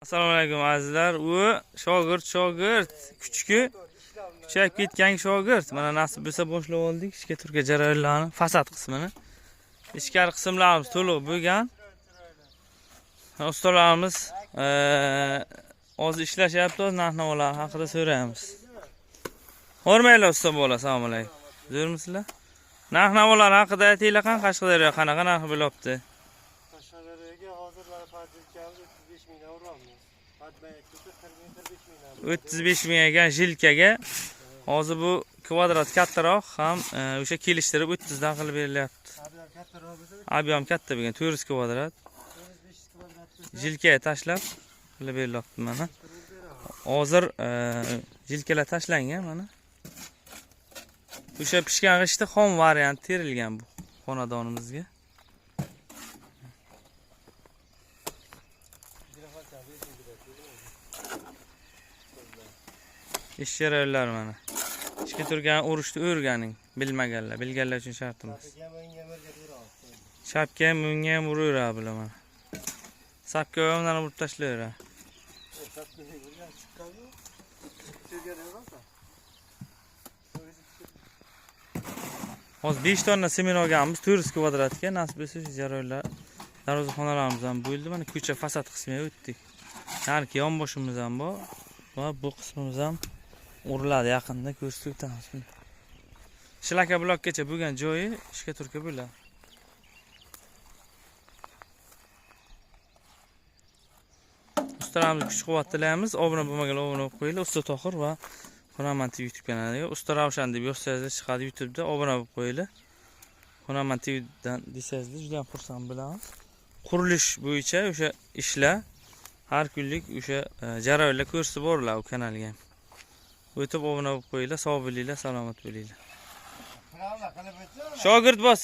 Assalomu alaykum azizlar. U shogird kuchayib ketgan shogird. Mana nasib bo'lsa boshlab oldik ishga turga jarayonlarni, fasad qismini. Ichkari qismlarimiz to'liq bo'lgan. Ustalarimiz hozir ishlashyapti, narx-navolar haqida so'raymiz. Hurmatli usta bola, assalomu alaykum. Zo'rmisizlar? Narx-navolar haqida aytinglar, Qashqadaryo qanaqa narx bo'lyapti? Qashqadaryoga hozir mana padilkamiz 35 ming uramiz. Padmayakda 40 ming 45 ming. 35 ming ekan jilkaga. Hozir bu kvadrat kattaroq ham o'sha kelishtirib 30 dan qilib berilyapti. Ob'yom katta bo'lgan 400 kvadrat. Jilkaga tashlab qilib berilyapti mana. Hozir jilkalar tashlangan mana. O'sha pishgan g'ishtni xom variant terilgan bu xonadonimizga. Ish jarayonlar mana. Ishga turgan urushni o'rganing, bilmaganlar, bilganlar uchun shart emas. Shapka ham unga ham uraveradi bular mana. Sapka ham undan urib tashlayveradi. Hozir 5 tonna sement olganmiz 400 kvadratga, nasib bo'lsa shu jarayonlar darvozaxonalarimiz ham bo'ldi. Mana ko'cha fasad qismiga o'tdik. Narki yonboshimiz ham bor va bu qismimiz ham uriladi, yaqinda ko'rsatib o'tamiz. Shilaka blokgacha bo'lgan joyi ishga turga bo'ladi. Ustalarimiz kuch-quvvat tilaymiz. Obuna bo'lmaganlar obuna bo'lib qo'yinglar. Usta Tohir va Xunaman TV YouTube kanaliga Usta Ravshan deb yozsangiz chiqadi YouTube'da, obuna bo'lib qo'yinglar. Xunaman TVdan desangiz juda ham xursand bo'lamiz. Qurilish bo'yicha o'sha ishlar har kunlik o'sha jarayonlar ko'rsatib boriladi u kanalga. O'tib obuna bo'lib qo'yinglar, sog' bo'linglar, salomat bo'linglar. Shogird bos.